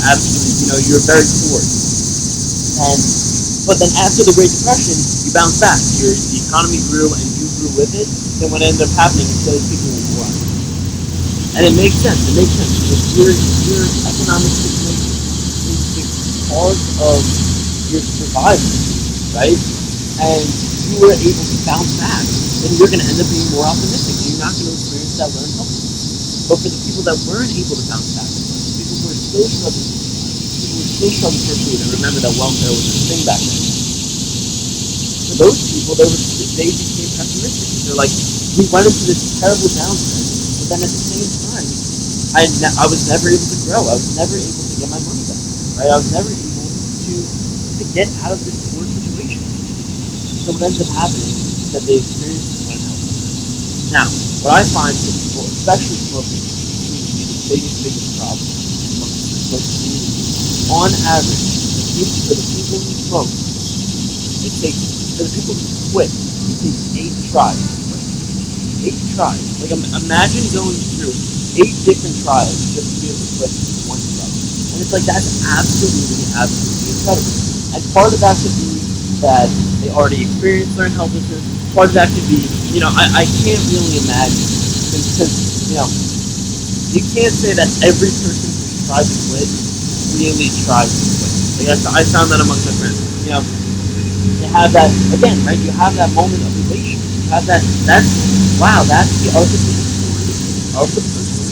were very poor, but then after the Great Depression, you bounced back. The economy grew, and you grew with it. Then what ended up happening is those people were poor. And it makes sense. Because your economic situation is the cause of your survival, right? And you were able to bounce back, then you're going to end up being more optimistic. You're not going to experience that learned helplessness. But for the people that weren't able to bounce back, people who were still struggling, people who were still struggling for food, and remember that welfare was a thing back then. For those people, they became pessimistic. They're like, we went into this terrible downturn, but then at the same time, I was never able to grow. I was never able to get my money back. Right? I was never able to to get out of this poor situation. So what ends up happening is that they experience this unhealthy. Now, what I find for people, especially smoking, seems to be the biggest problem amongst the smoking community. On average, for the people who smoke, it takes, for the people who quit, it takes 8 tries to quit. 8 tries. Like, imagine going through 8 different trials just to be able to quit one drug. And it's like, that's absolutely incredible. And part of that could be that they already experienced learned helplessness. Part of that could be, I can't really imagine. Because, you can't say that every person who's tried to quit really tries to quit. Like, I found that among my friends. You have that, again, right? You have that moment of elation. You have that's the archetypal story of the person.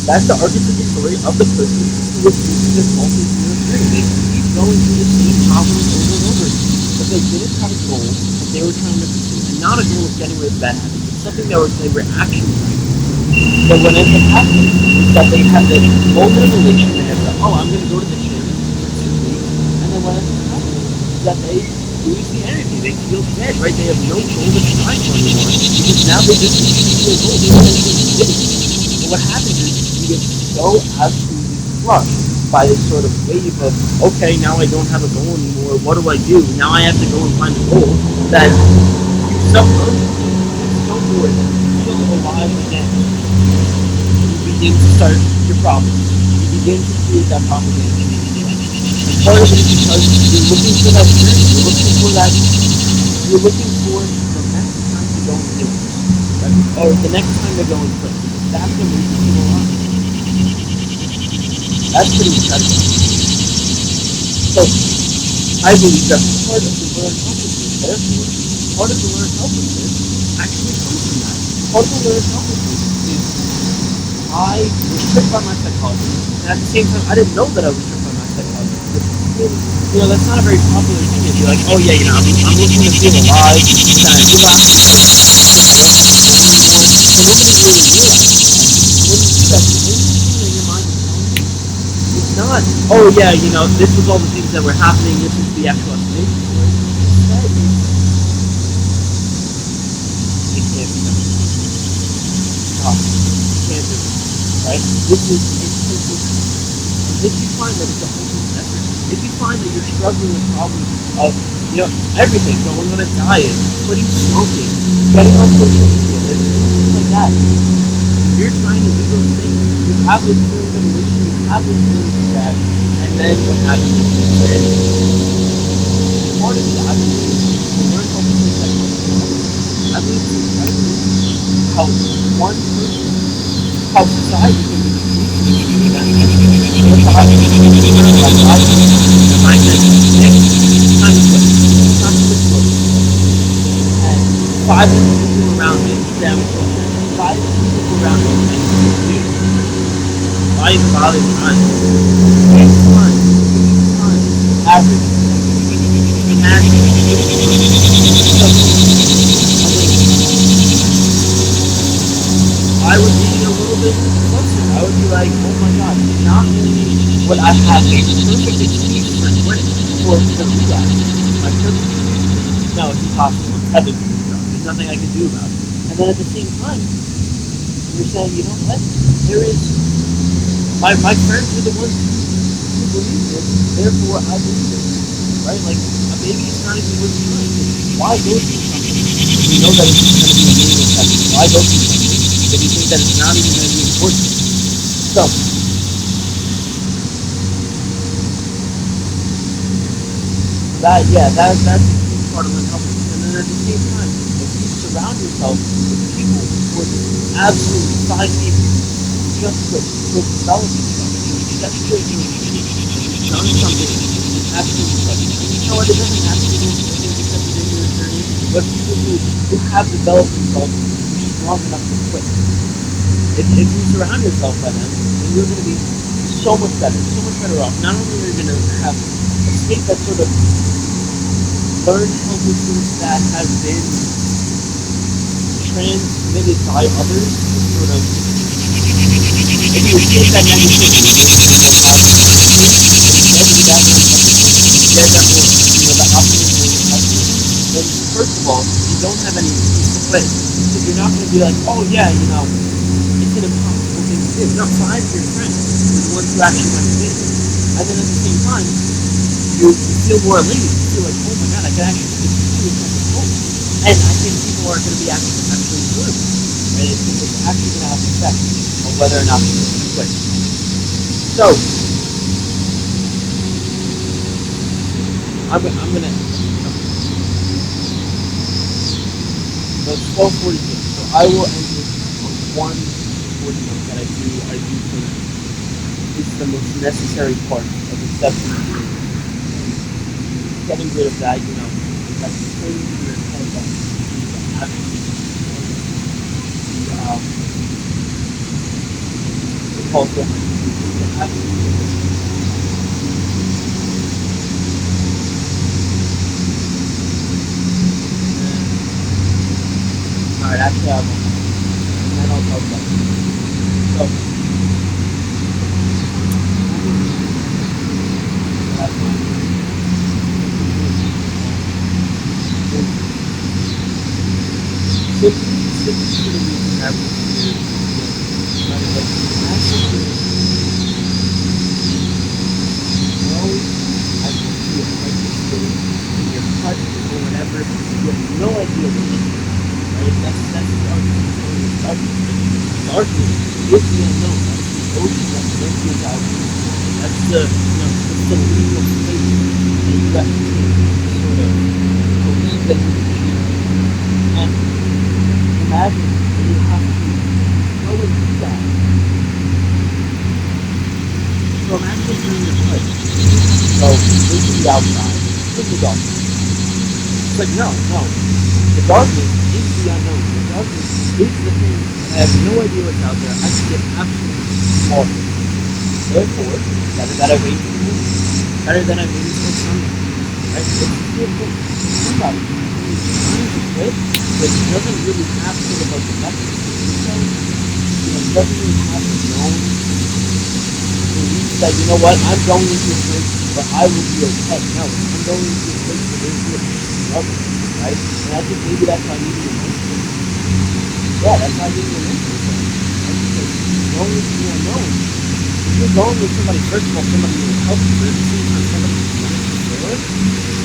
That's the archetypal story of the person who was facing this multi-year experience. They keep going through the same problems over and over again. But they didn't have a goal that they were trying to pursue. And not a goal of getting rid of bad habits. It's something they were actually trying to do. So what ends up happening is that they have this moment of elation. They have I'm going to go to the gym for 2 weeks. And then what ends up happening is that they lose the energy. They feel dead, right? They have no goal to try for anymore. Because now they just achieved their goal. They essentially did it. And what happens is you get so absolutely crushed by this sort of wave of, okay, now I don't have a goal anymore. What do I do? Now I have to go and find a goal. That you suffer, so good, feel alive again. You begin to start your problems. You begin to create that problem again. And part of it is because you're looking for that journey. You're looking for the next time to go and do it. Right? Or the next time to go and quit. That's the reason you go on. That's pretty incredible. So, I believe that part of the learned helplessness, therefore, part of the learned helplessness actually comes from that. Part of the learned helplessness is I was tricked by my psychologist, and at the same time, I didn't know that I was tricked by my psychologist. But, that's not a very popular thing to be like, oh yeah, I'm looking to feel alive, and I feel out anymore, and nobody really realizes that. When you do that, the only thing that your mind is telling you is not, oh yeah, this was all the things that were happening, this is the actual explanation for it. Instead, it can't be done. Stop. You can't do it. Right? This is hopeless. And if you find that it's a hopeless effort, if you find that you're struggling with problems of, everything, going on a diet, quitting smoking, getting on social media, things like that, you're trying to do those things, you have this feeling of elation, you have this feeling of that, and then what happens is part of it, I believe, the learn helplessness that comes from it, I believe it's incredible how one person, how society can be completely that. What's the hardest thing? Like, I find that next time to quit, time to quit smoking, and 5 people around me, damn it, 5 people around me, and why even bother trying? 8 times, average, imagine, I would be a little bit closer. I would be like, oh my god, not only would I have a perfect excuse for quitting, for relapse, my perfect excuse, no, it's impossible, it's heaven to do. There's nothing I can do about it. And then at the same time, you're saying, you know what, there is, my friends are the ones who believe this, therefore I believe it, right? Like, maybe it's not even worth trying. Why go through something if you know that it's just going to be a meaningless effort? Why go through something if you think that it's not even going to be important? So, that's a huge part of mental health. And then at the same time, if you surround yourself with people who are absolutely 5 people just with developing something, just creating a community, you've done something absolutely special. You know what, it doesn't have to be because of your journey, but people who have developed themselves strong enough to quit. If you surround yourself by them, then you're going to be so much better off. Not only are you going to have escape that sort of learned helplessness that has been transmitted by others, sort of, if you escape that negativity, you're going to be more positive. the guy who get that will, the optimum will help you, then first of all, you don't have any excuse to quit. Because you're not going to be like, oh yeah, it's an impossible thing to do. No, 5 of your friends are the ones who actually went and did it. And then at the same time, you feel more elated. You feel like, oh my god, I can actually do this on my own. And I think people are going to be actually doing it. Right? It's actually going to have an effect on whether or not people can quit. So, I'm gonna. So it's 12:42. So I will end this on one important note that I do think is the most necessary part of accepting getting rid of that, that thing in your head that you actually the pulse behind you. Alright, actually I have one more. And then I'll talk about it. So, that's my simply the reason that we're here is like actually know I can see it like you're sitting in your hut or whatever, you have no idea what it is. Right? That's the argument. Darkness is the unknown. That's the ocean that empties out. That's the legal space that you have to sort of believe that you can achieve. And imagine that you have to go and do that. So imagine you're in your place. So into the outside, into the darkness. It's like, no. The darkness is the unknown. The darkness is the thing. I have no idea what's out there. I can get absolutely lost. Therefore, better that I wait for the moon. Better than I wait until sunlight. Right? It's different. Somebody who's trying to quit, but doesn't really have sort of like the mechanism to do so. Doesn't really have his own belief that, you know what, I'm going into a place but I will be okay. No, I'm going into a place where there's going to be struggle. Right? And I think maybe that's why I need an answer. Yeah, that's why I need an answer. Right? Because going into the unknown, if you're going with somebody, first of all, somebody who will help you, but at the same time, somebody who's going to fulfill it,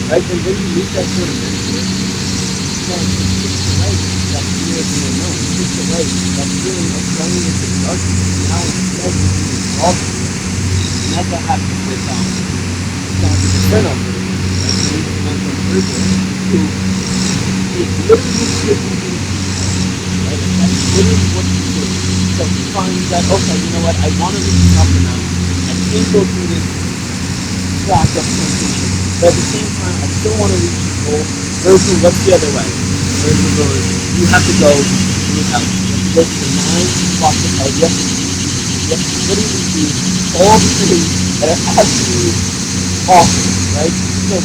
right? Then when you meet that sort of mentor, then it takes away that fear of the unknown. It takes away that feeling of going into the darkness. Now instead you can be problem. And that's what happens with the friend of it. Right? So he's a mentor person who is literally taking things right? And that's literally what he's doing. So he finds that, okay, you know what, I want to reach the top of the mountain. I can't go through this track of temptation. But at the same time, I still want to reach the goal. Versus, what's the other way? Versus goes, you have to go to hell. You have to go to the 9 spots of hell. You have to literally do all the things that are absolutely awful, right? So,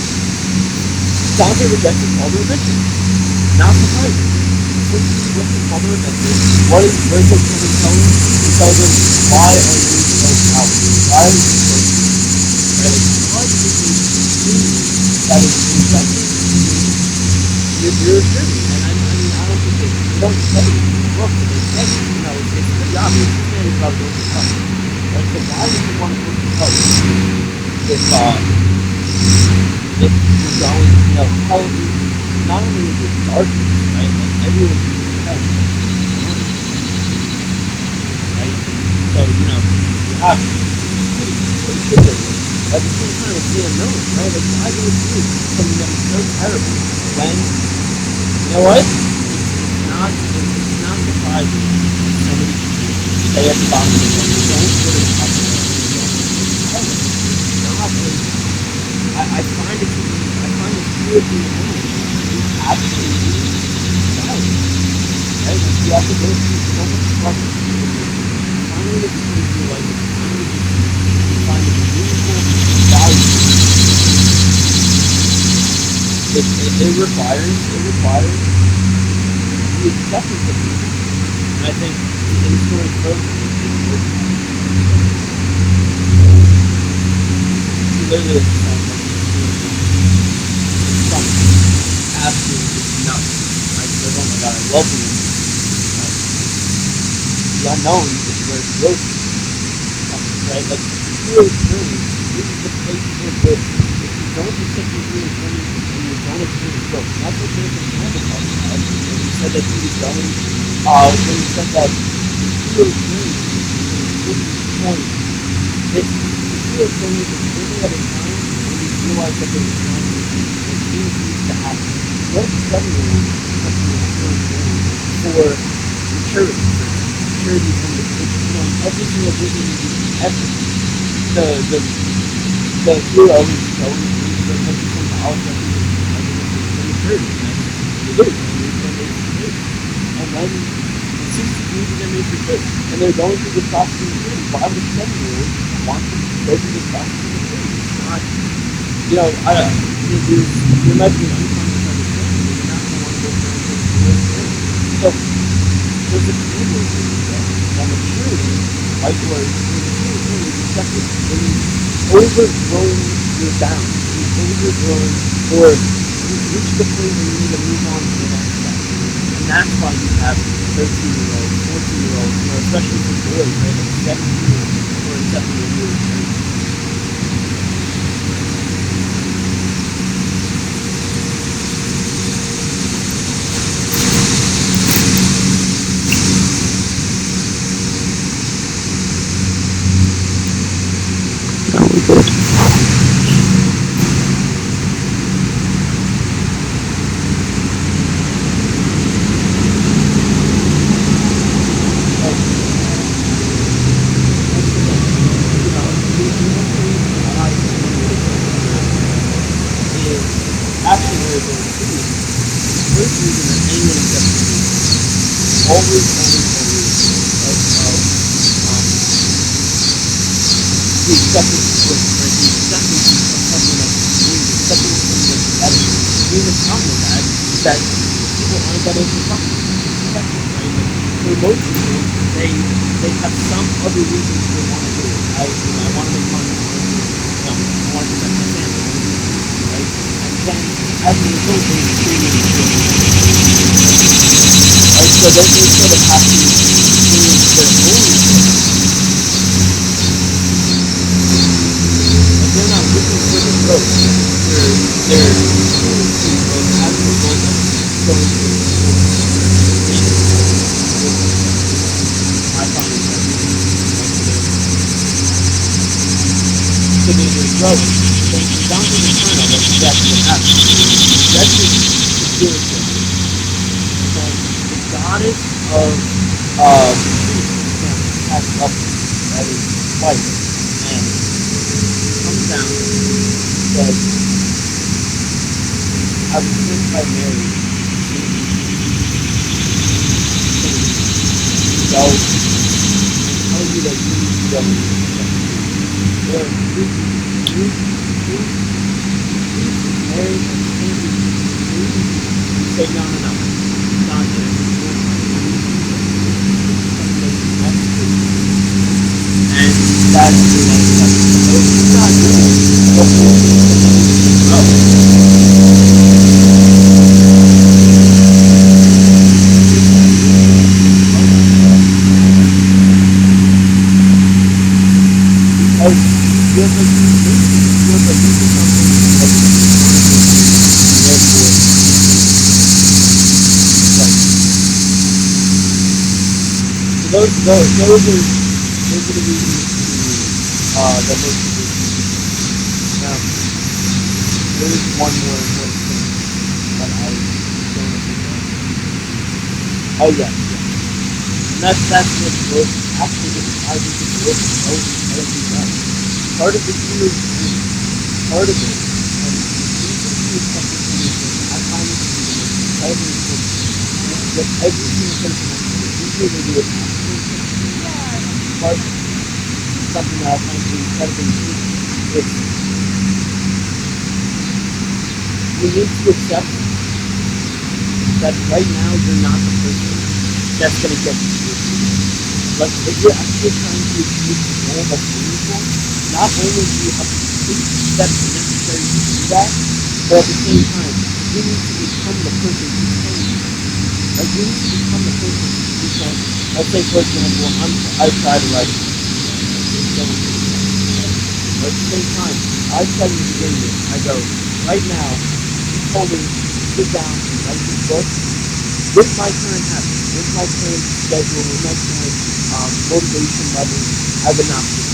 Dante rejected Father Adventure. Not surprising. What's the Father Adventure? What is Virgil tell him? He tells him, why are you so cowardly? Why are you so right? Why do you think that is rejecting your journey? And I mean, I don't think they don't say it in the book, but they say it. It's pretty obvious. This man is about to go to hell. Right? So why would you want to go to hell if you're going, hell is not only is it darkness, right? Like everyone is hell, right? So you have pretty good. At the same time, it's the unknown, right? Like why go through something that is so terrible when you know what? It's not surprising when somebody stay at the bottom of the boat. Don't put it up there. I find it weird being alone. It's absolutely valid. Right? Like you have to go through so much struggle. Finally, the people in your life, finally, you find it meaningful value. It requires the acceptance of people. And I think in the story of growth, it's important. literally like something absolutely nuts. Right? Like, oh my god, I love the like, the unknown is where the growth comes, right? Like your journey, this is the place where growth. If you don't accept your real journey and you don't experience growth, and that's what Nathan Campbell talked about. When he said that he was going, when he said that the real journey is this point. It's the real journey is really at a time when you realize that there's time and things need to happen. What 7-year-old has to real journey for maturity? Maturity from the every single business you do ever. The hero is going through the country from college and maturity. You do. And then the 63 is going to make your kids. And they're going through the process of maturity. Why would a 7-year-old want to go through the process of maturity? It's not, there might be an unconscious understanding that you're not going to want to go through the so there's a behavior that maturity, right, where maturity is accepted when you've overgrown your bounds, you've overgrown, or you've reached the point where you need to move on to the next step. And that's why you have 13-year-olds, 14-year-olds, especially for boys, right, like 17 years or 7 years, right? That people aren't that open to right? For most people, they have some other reasons they want to do it. I want to make money. I want to protect my family. Right? And then, as a result, they extremely right? So they sort of have to experience their own growth. But they're not looking for the growth. They're experiencing growth as a result of going through the I find it so there's growth. So it's down to the kernel, that's exactly what happens. That's the spirit of it. So the goddess of has up that is white and comes down and says, I was sent by Mary to go and tell you that you need to go. There are three Mary and you say, no, it's not there. And that's the next step. So if you're not doing what you're those are the reasons that most people do. Now, there is one more important thing that I don't think of. Oh yeah. And that's what growth actually is. I think the growth is always done. Part of the human journey, part of it, and the reason to accept the human I find it to be the most incredibly important that every single person usually they do it but something that I find to be incredibly unique. It's you need to accept that right now you're not the person that's going to get you to it. Like if you're actually trying to achieve the goal that's meaningful, not only do you have to steps necessary to do that, but at the same time, you need to become the person who can. Like, you need to become the person who can. Let's say, for example, I try to write. But at the same time, I said in the beginning, I go, right now, you told me to sit down and write this book. With my current habits, with my current schedule, with my current motivation levels, I would not do it.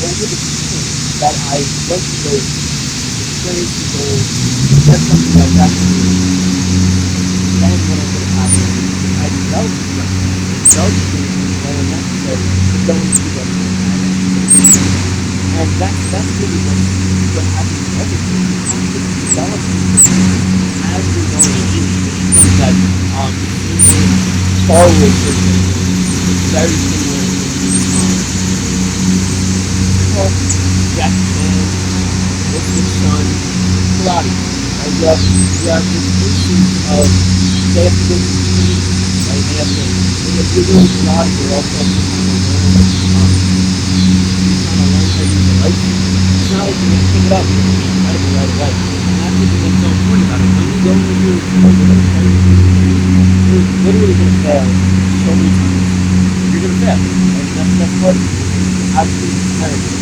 Over the time that I went to those experiences goals, that's something that's actually, then what I'm going to happen is I developed the plan, developed the things that are necessary to go into what I'm going to happen. And that's really what happens in everything. You have to develop these things as you're going to do. This is something that Star Wars, for example, is very similar to Jackie Chan, what's his son, karate. Right? You have this instinct of they have to go to the team, right? If you're doing karate, you're also trying to learn how to use a light bulb. It's not like you're going to pick it up and it's incredible right away. And that's the thing that's so important about it. When you go into your you're literally going to fail so many times. You're going to fail. And that's part of it. You're absolutely terrible.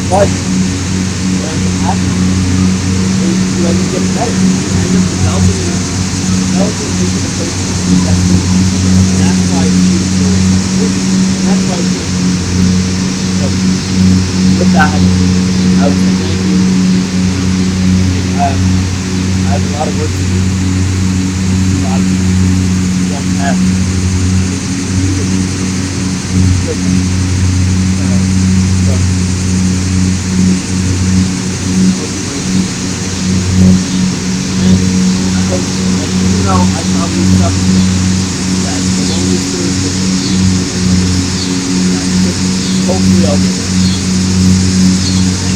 But what ends up happening is you end up getting better. You end up developing into the person that's going to be. And that's why it's so important. And that's why it's so important. So, with that, I would say thank you. I have a lot of work to do. A lot of people don't have even though I probably suffer that the lonely spirit hopefully I'll get it.